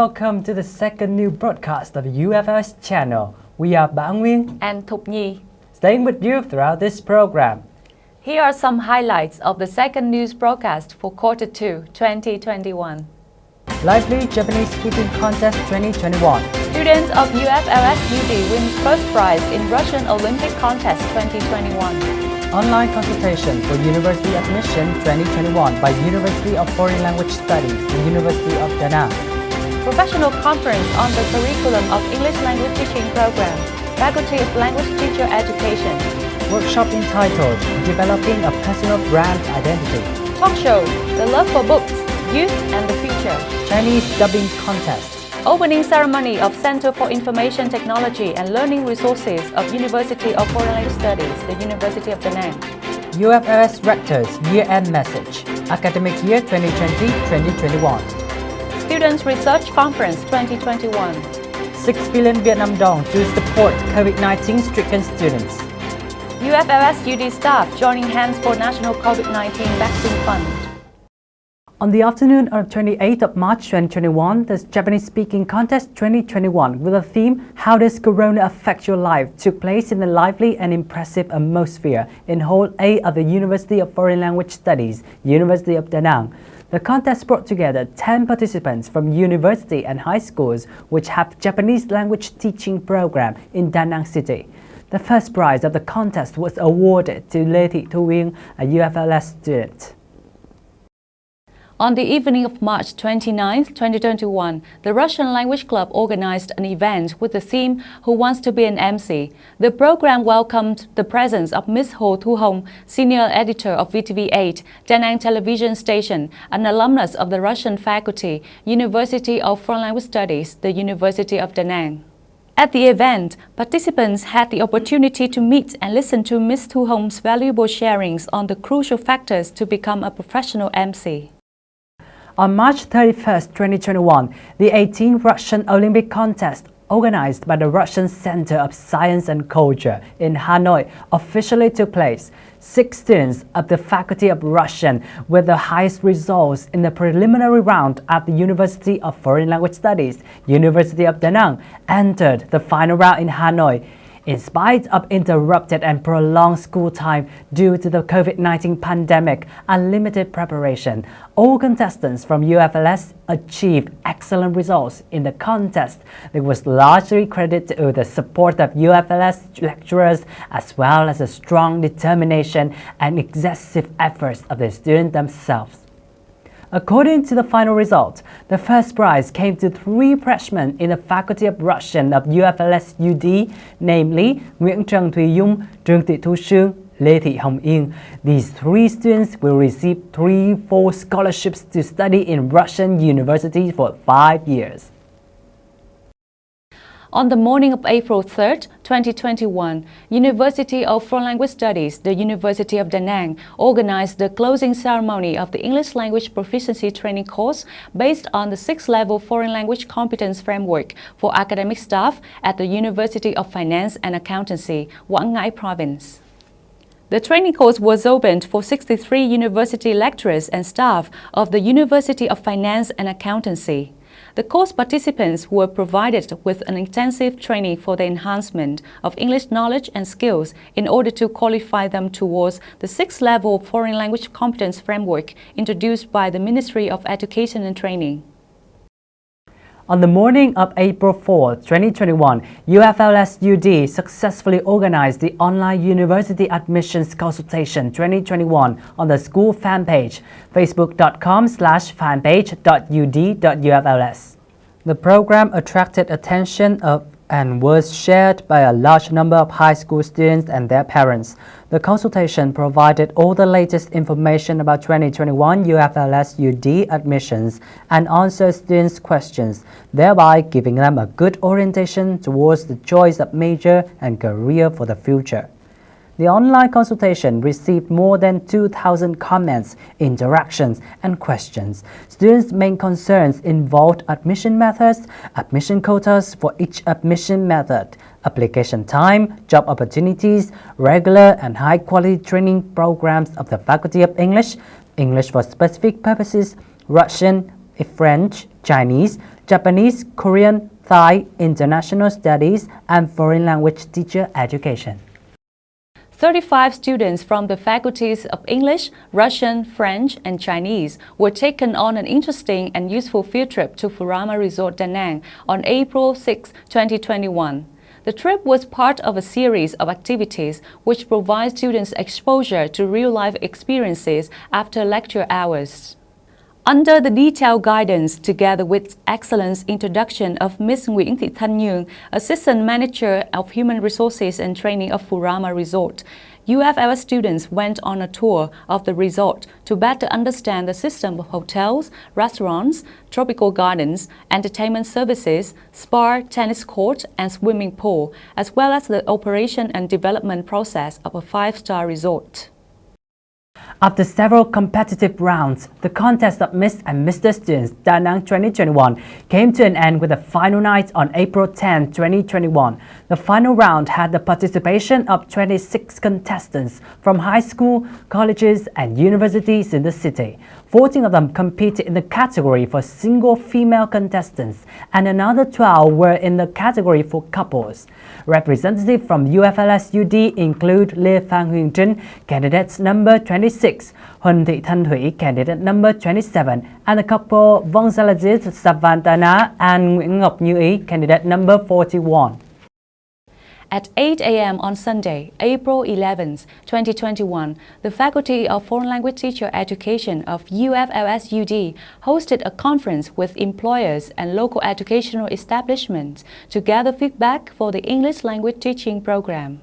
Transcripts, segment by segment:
welcome to the second new broadcast of the UFLS channel. We are Ba Nguyen and Thục Nhi, staying with you throughout this program. Here are some highlights of the second news broadcast for Quarter 2, 2021. Lively Japanese Speaking Contest 2021. Students of UFLS UD win first prize in Russian Olympic Contest 2021. Online consultation for University Admission 2021 by University of Foreign Language Studies, the University of Da Nang. Professional conference on the curriculum of English language teaching program, Faculty of Language Teacher Education. Workshop entitled Developing a Personal Brand Identity. Talk show, The Love for Books, Youth and the Future. Chinese Dubbing Contest. Opening ceremony of Center for Information Technology and Learning Resources of University of Foreign Language Studies, the University of Da Nang. UFLS Rector's Year-End Message, Academic Year 2020-2021. Students Research Conference 2021. 6 billion Vietnam dong to support COVID-19 stricken students. UFLS UD staff joining hands for National COVID-19 Vaccine Fund. On the afternoon of 28th of March 2021, the Japanese Speaking Contest 2021 with the theme How Does Corona Affect Your Life took place in the lively and impressive atmosphere in Hall A of the University of Foreign Language Studies, University of Da Nang. The contest brought together 10 participants from university and high schools which have Japanese language teaching program in Da Nang City. The first prize of the contest was awarded to Lê Thị Thu Uyên, a UFLS student. On the evening of March 29, 2021, the Russian Language Club organized an event with the theme Who Wants to be an MC? The program welcomed the presence of Ms. Hồ Thu Hồng, senior editor of VTV8, Da Nang television station, an alumnus of the Russian faculty, University of Foreign Language Studies, the University of Da Nang. At the event, participants had the opportunity to meet and listen to Ms. Thu Hong's valuable sharings on the crucial factors to become a professional MC. On March 31, 2021, the 18th Russian Olympic Contest organized by the Russian Center of Science and Culture in Hanoi officially took place. 6 students of the Faculty of Russian with the highest results in the preliminary round at the University of Foreign Language Studies, University of Da Nang, entered the final round in Hanoi. In spite of interrupted and prolonged school time due to the COVID-19 pandemic and limited preparation, all contestants from UFLS achieved excellent results in the contest that was largely credited to the support of UFLS lecturers as well as the strong determination and excessive efforts of the students themselves. According to the final result, the first prize came to 3 freshmen in the Faculty of Russian of UFLS UD, namely Nguyễn Trần Thùy Dung, Trương Thị Thu Sương, Lê Thị Hồng Yên. These 3 students will receive 3 full scholarships to study in Russian universities for 5 years. On the morning of April 3, 2021, University of Foreign Language Studies, the University of Da Nang, organized the closing ceremony of the English Language Proficiency Training course based on the 6-level Foreign Language Competence Framework for academic staff at the University of Finance and Accountancy, Quảng Ngãi Province. The training course was opened for 63 university lecturers and staff of the University of Finance and Accountancy. The course participants were provided with an intensive training for the enhancement of English knowledge and skills in order to qualify them towards the 6-level Foreign Language Competence Framework introduced by the Ministry of Education and Training. On the morning of April 4, 2021, UFLS UD successfully organized the online University Admissions Consultation 2021 on the school fan page, facebook.com/fanpage.ud.ufls. The program attracted attention and was shared by a large number of high school students and their parents. The consultation provided all the latest information about 2021 UFLS UD admissions and answered students' questions, thereby giving them a good orientation towards the choice of major and career for the future. The online consultation received more than 2,000 comments, interactions, and questions. Students' main concerns involved admission methods, admission quotas for each admission method, application time, job opportunities, regular and high-quality training programs of the Faculty of English, English for specific purposes, Russian, French, Chinese, Japanese, Korean, Thai, International Studies, and Foreign Language Teacher Education. 35 students from the faculties of English, Russian, French, and Chinese were taken on an interesting and useful field trip to Furama Resort Da Nang on April 6, 2021. The trip was part of a series of activities which provide students exposure to real-life experiences after lecture hours. Under the detailed guidance, together with excellent introduction of Ms. Nguyễn Thị Thanh Nhường, Assistant Manager of Human Resources and Training of Furama Resort, UFLS students went on a tour of the resort to better understand the system of hotels, restaurants, tropical gardens, entertainment services, spa, tennis court, and swimming pool, as well as the operation and development process of a five-star resort. After several competitive rounds, the contest of Miss and Mr. Students Da Nang 2021 came to an end with a final night on April 10, 2021. The final round had the participation of 26 contestants from high school, colleges, and universities in the city. 14 of them competed in the category for single female contestants, and another 12 were in the category for couples. Representatives from UFLS UD include Lê Phan Huyền Trinh, candidate number 26, Huỳnh Thị Thanh Thủy, candidate number 27, and the couple Gonzalez Savantana and Nguyễn Ngọc Như Ý, candidate number 41. At 8 a.m. on Sunday, April 11, 2021, the Faculty of Foreign Language Teacher Education of UFLS UD hosted a conference with employers and local educational establishments to gather feedback for the English language teaching program.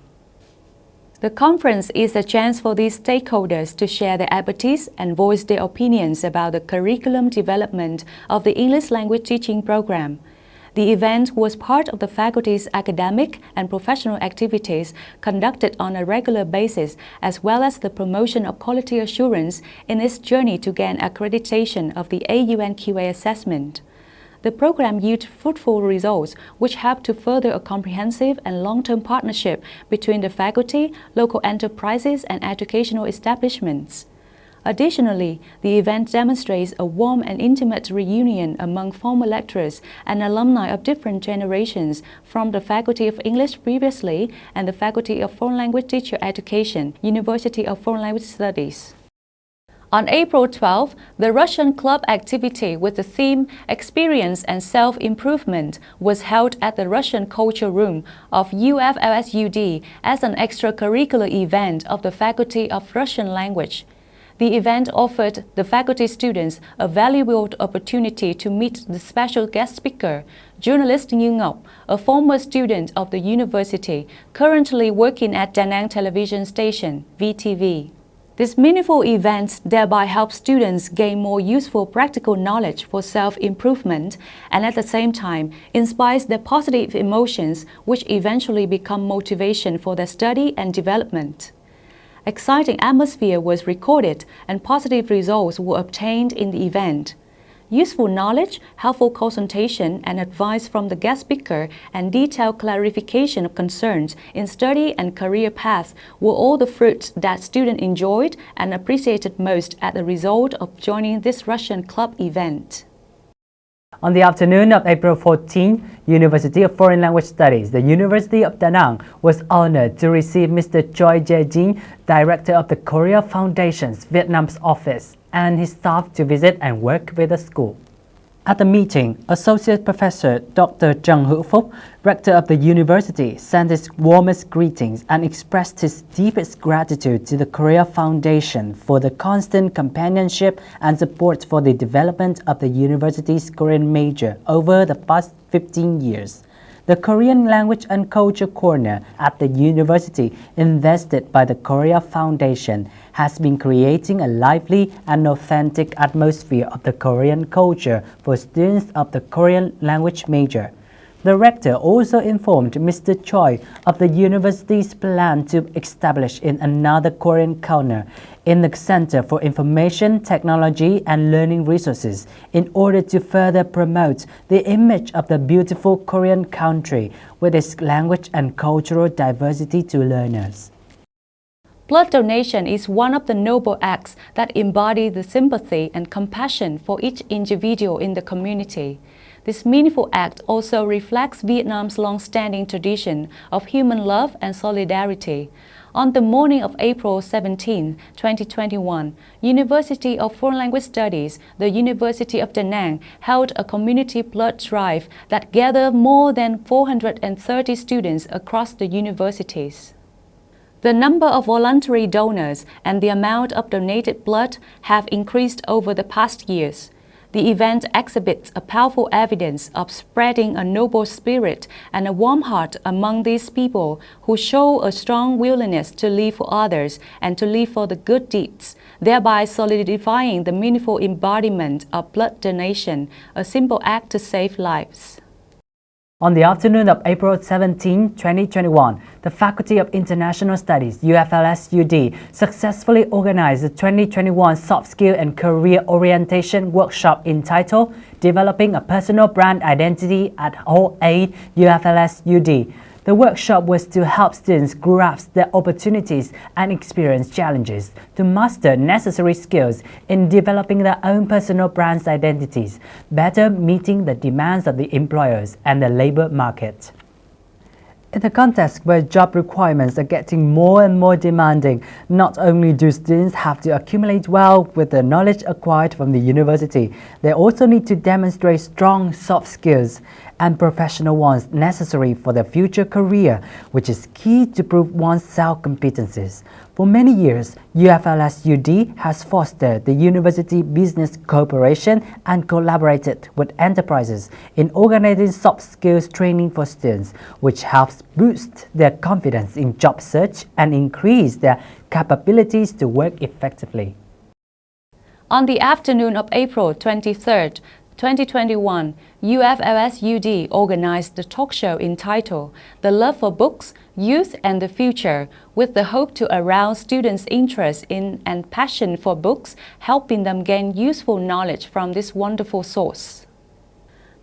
The conference is a chance for these stakeholders to share their expertise and voice their opinions about the curriculum development of the English language teaching program. The event was part of the faculty's academic and professional activities conducted on a regular basis, as well as the promotion of quality assurance in its journey to gain accreditation of the AUNQA assessment. The program yielded fruitful results, which helped to further a comprehensive and long-term partnership between the faculty, local enterprises, and educational establishments. Additionally, the event demonstrates a warm and intimate reunion among former lecturers and alumni of different generations from the Faculty of English previously and the Faculty of Foreign Language Teacher Education, University of Foreign Language Studies. On April 12, the Russian club activity with the theme Experience and Self-Improvement was held at the Russian Culture Room of UFLS UD as an extracurricular event of the Faculty of Russian Language. The event offered the faculty students a valuable opportunity to meet the special guest speaker, journalist Như Ngọc, a former student of the university, currently working at Da Nang Television Station, VTV. This meaningful event thereby helps students gain more useful practical knowledge for self-improvement and at the same time inspires their positive emotions, which eventually become motivation for their study and development. Exciting atmosphere was recorded and positive results were obtained in the event. Useful knowledge, helpful consultation and advice from the guest speaker and detailed clarification of concerns in study and career paths were all the fruits that students enjoyed and appreciated most as a result of joining this Russian club event. On the afternoon of April 14, University of Foreign Language Studies, the University of Da Nang, was honored to receive Mr. Choi Jae-jin, Director of the Korea Foundation's Vietnam's office, and his staff to visit and work with the school. At the meeting, Associate Professor Dr. Trần Hữu Phúc, Rector of the University, sent his warmest greetings and expressed his deepest gratitude to the Korea Foundation for the constant companionship and support for the development of the university's Korean major over the past 15 years. The Korean Language and Culture Corner at the university, invested by the Korea Foundation, has been creating a lively and authentic atmosphere of the Korean culture for students of the Korean language major. The rector also informed Mr. Choi of the university's plan to establish in another Korean corner in the Center for Information Technology and Learning Resources in order to further promote the image of the beautiful Korean country with its language and cultural diversity to learners. Blood donation is one of the noble acts that embody the sympathy and compassion for each individual in the community. This meaningful act also reflects Vietnam's long-standing tradition of human love and solidarity. On the morning of April 17, 2021, University of Foreign Language Studies, the University of Da Nang, held a community blood drive that gathered more than 430 students across the universities. The number of voluntary donors and the amount of donated blood have increased over the past years. The event exhibits a powerful evidence of spreading a noble spirit and a warm heart among these people who show a strong willingness to live for others and to live for the good deeds, thereby solidifying the meaningful embodiment of blood donation, a simple act to save lives. On the afternoon of April 17, 2021, the Faculty of International Studies, UFLS-UD, successfully organized the 2021 Soft Skill and Career Orientation Workshop entitled Developing a Personal Brand Identity at Hall 8 UFLS-UD. The workshop was to help students grasp their opportunities and experience challenges to master necessary skills in developing their own personal brand identities, better meeting the demands of the employers and the labor market. In a context where job requirements are getting more and more demanding, not only do students have to accumulate wealth with the knowledge acquired from the university, they also need to demonstrate strong soft skills and professional ones necessary for their future career, which is key to prove one's self-competencies. For many years, UFLS-UD has fostered the university business cooperation and collaborated with enterprises in organizing soft skills training for students, which helps boost their confidence in job search and increase their capabilities to work effectively. On the afternoon of April 23rd, 2021, UFLS-UD organized the talk show entitled The Love for Books, Youth and the Future, with the hope to arouse students' interest in and passion for books, helping them gain useful knowledge from this wonderful source.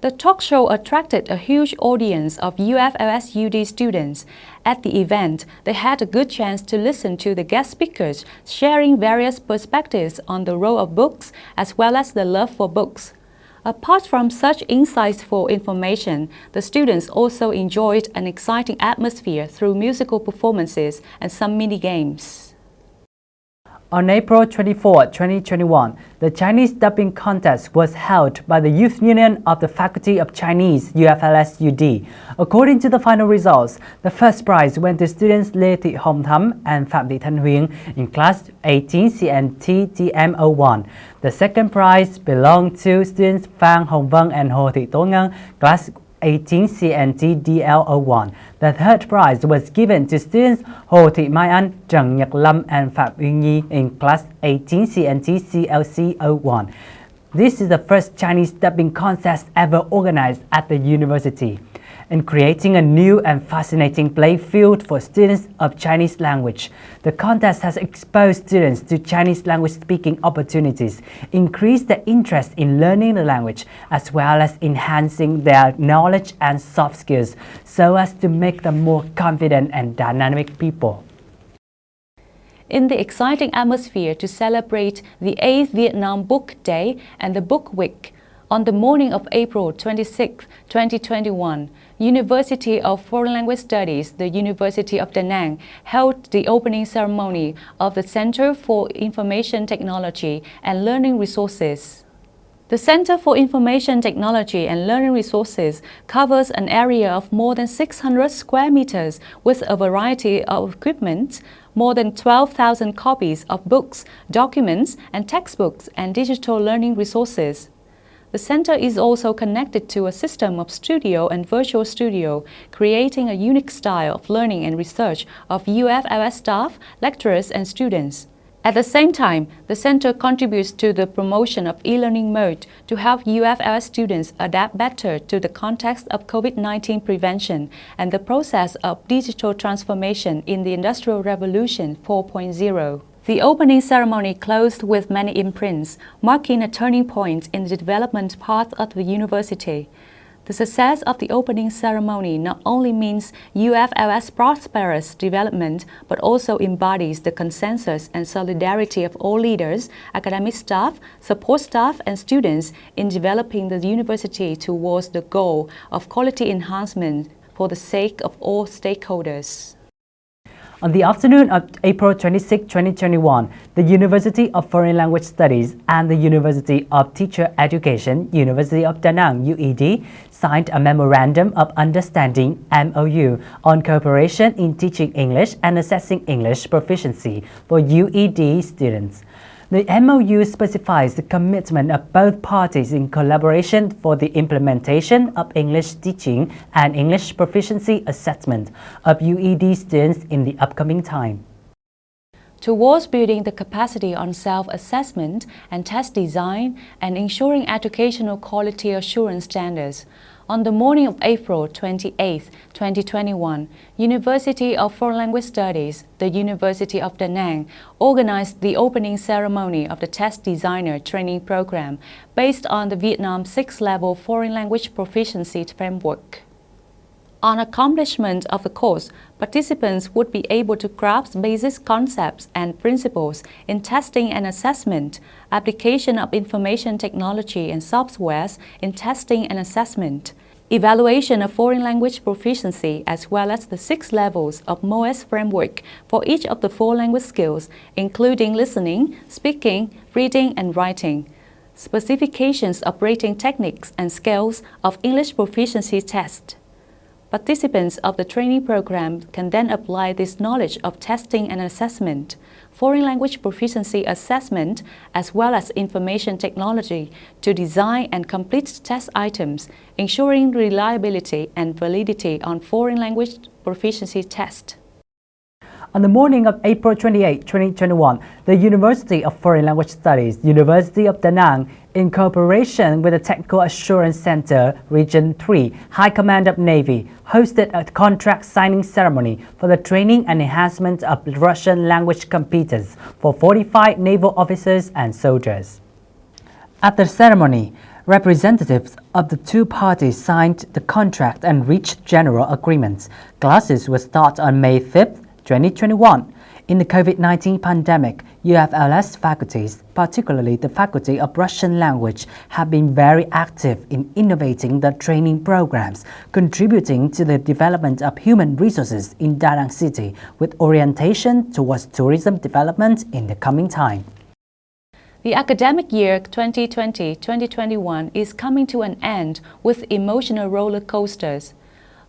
The talk show attracted a huge audience of UFLS-UD students. At the event, they had a good chance to listen to the guest speakers sharing various perspectives on the role of books as well as the love for books. Apart from such insightful information, the students also enjoyed an exciting atmosphere through musical performances and some mini-games. On April 24, 2021, the Chinese dubbing contest was held by the Youth Union of the Faculty of Chinese, UFLS-UD. According to the final results, the first prize went to students Lê Thị Hồng Thắm and Phạm Thị Thanh Huyền in class 18 CNT TM01. The second prize belonged to students Phan Hồng Vân and Hồ Thị Tố Ngân, class 18 CNT DL01. The third prize was given to students Hồ Thị Mai Anh, Trần Nhật Lâm and Phạm Uyên Nhi in class 18 CNT CLC01. This is the first Chinese dubbing contest ever organized at the university. In creating a new and fascinating playfield for students of Chinese language, the contest has exposed students to Chinese language speaking opportunities, increased their interest in learning the language, as well as enhancing their knowledge and soft skills so as to make them more confident and dynamic people. In the exciting atmosphere to celebrate the 8th Vietnam Book Day and the Book Week, on the morning of April 26, 2021, University of Foreign Language Studies, the University of Da Nang, held the opening ceremony of the Center for Information Technology and Learning Resources. The Center for Information Technology and Learning Resources covers an area of more than 600 square meters with a variety of equipment, more than 12,000 copies of books, documents, and textbooks, and digital learning resources. The center is also connected to a system of studio and virtual studio, creating a unique style of learning and research of UFLS staff, lecturers, and students. At the same time, the center contributes to the promotion of e-learning mode to help UFLS students adapt better to the context of COVID-19 prevention and the process of digital transformation in the Industrial Revolution 4.0. The opening ceremony closed with many imprints, marking a turning point in the development path of the university. The success of the opening ceremony not only means UFLS prosperous development, but also embodies the consensus and solidarity of all leaders, academic staff, support staff, and students in developing the university towards the goal of quality enhancement for the sake of all stakeholders. On the afternoon of April 26, 2021, the University of Foreign Language Studies and the University of Teacher Education, University of Da Nang, UED, signed a Memorandum of Understanding (MOU) on cooperation in teaching English and assessing English proficiency for UED students. The MOU specifies the commitment of both parties in collaboration for the implementation of English teaching and English proficiency assessment of UED students in the upcoming time. Towards building the capacity on self-assessment and test design and ensuring educational quality assurance standards, on the morning of April 28, 2021, University of Foreign Language Studies, the University of Da Nang, organized the opening ceremony of the Test Designer Training Program based on the Vietnam 6-level Foreign Language Proficiency Framework. On accomplishment of the course, participants would be able to grasp basic concepts and principles in testing and assessment, application of information technology and softwares in testing and assessment, evaluation of foreign language proficiency, as well as the 6 levels of MOS framework for each of the 4 language skills, including listening, speaking, reading, and writing. Specifications of rating techniques and scales of English proficiency test. Participants of the training program can then apply this knowledge of testing and assessment, foreign language proficiency assessment, as well as information technology to design and complete test items, ensuring reliability and validity on foreign language proficiency test. On the morning of April 28, 2021, the University of Foreign Language Studies, University of Da Nang, in cooperation with the Technical Assurance Center, Region 3, High Command of Navy, hosted a contract signing ceremony for the training and enhancement of Russian language competence for 45 naval officers and soldiers. At the ceremony, representatives of the 2 parties signed the contract and reached general agreements. Classes will start on May 5th, 2021. In the COVID-19 pandemic, UFLS faculties, particularly the Faculty of Russian Language, have been very active in innovating the training programs, contributing to the development of human resources in Da Nang City with orientation towards tourism development in the coming time. The academic year 2020-2021 is coming to an end with emotional roller coasters.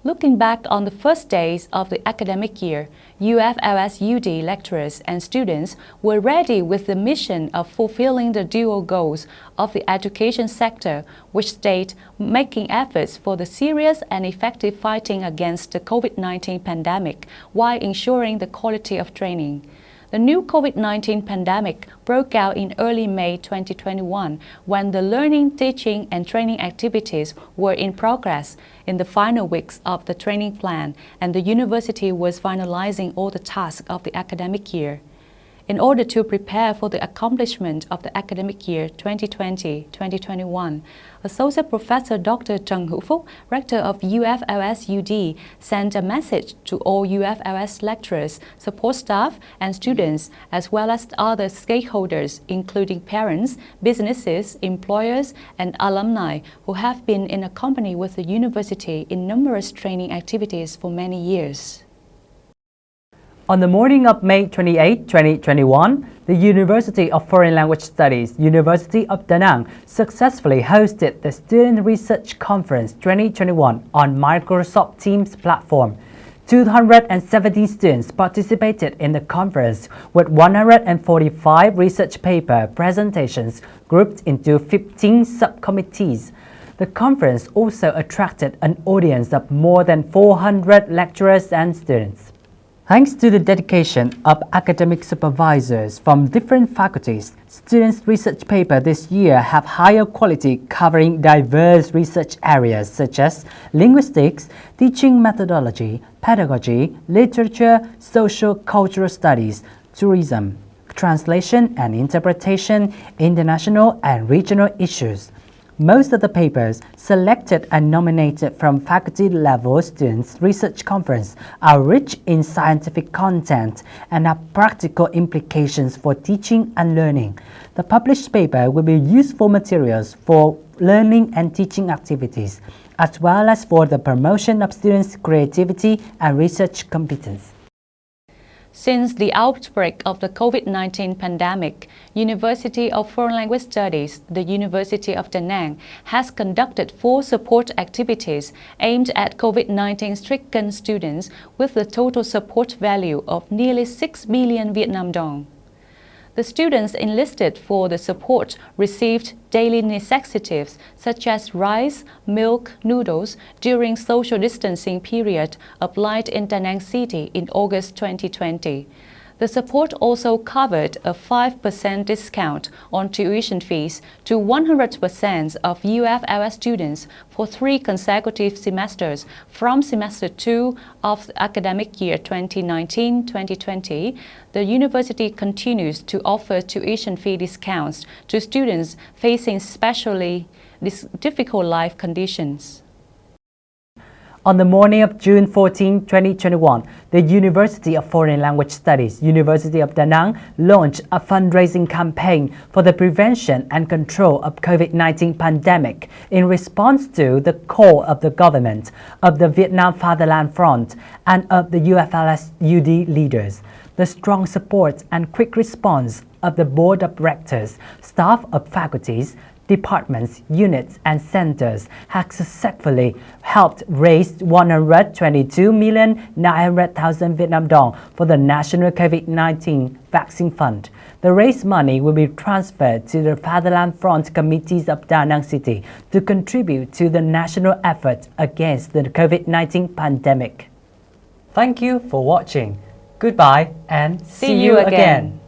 Looking back on the first days of the academic year, UFLS UD lecturers and students were ready with the mission of fulfilling the dual goals of the education sector, which state making efforts for the serious and effective fighting against the COVID-19 pandemic while ensuring the quality of training. The new COVID-19 pandemic broke out in early May 2021 when the learning, teaching, and training activities were in progress in the final weeks of the training plan, and the university was finalizing all the tasks of the academic year. In order to prepare for the accomplishment of the academic year 2020-2021, Associate Professor Dr. Trần Hữu Phúc, Rector of UFLS UD, sent a message to all UFLS lecturers, support staff, and students, as well as other stakeholders, including parents, businesses, employers, and alumni who have been in company with the university in numerous training activities for many years. On the morning of May 28, 2021, the University of Foreign Language Studies, University of Da Nang, successfully hosted the Student Research Conference 2021 on Microsoft Teams platform. 270 students participated in the conference with 145 research paper presentations grouped into 15 subcommittees. The conference also attracted an audience of more than 400 lecturers and students. Thanks to the dedication of academic supervisors from different faculties, students' research papers this year have higher quality, covering diverse research areas such as linguistics, teaching methodology, pedagogy, literature, social cultural studies, tourism, translation and interpretation, international and regional issues. Most of the papers selected and nominated from faculty-level students' research conference are rich in scientific content and have practical implications for teaching and learning. The published paper will be useful materials for learning and teaching activities, as well as for the promotion of students' creativity and research competence. Since the outbreak of the COVID-19 pandemic, University of Foreign Language Studies, the University of Da Nang, has conducted 4 support activities aimed at COVID-19 stricken students with the total support value of nearly 6 billion Vietnam dong. The students enlisted for the support received daily necessities such as rice, milk, noodles during social distancing period applied in Da Nang City in August 2020. The support also covered a 5% discount on tuition fees to 100% of UFLS students for 3 consecutive semesters from semester 2 of the academic year 2019-2020. The university continues to offer tuition fee discounts to students facing especially difficult life conditions. On the morning of June 14, 2021, the University of Foreign Language Studies, University of Da Nang, launched a fundraising campaign for the prevention and control of COVID-19 pandemic in response to the call of the government, of the Vietnam Fatherland Front, and of the UFLS UD leaders. The strong support and quick response of the board of rectors, staff of faculties, departments, units, and centers has successfully helped raise 122,900,000 Vietnam dong for the National COVID-19 Vaccine Fund. The raised money will be transferred to the Fatherland Front committees of Da Nang City to contribute to the national effort against the COVID-19 pandemic. Thank you for watching. Goodbye and see you again.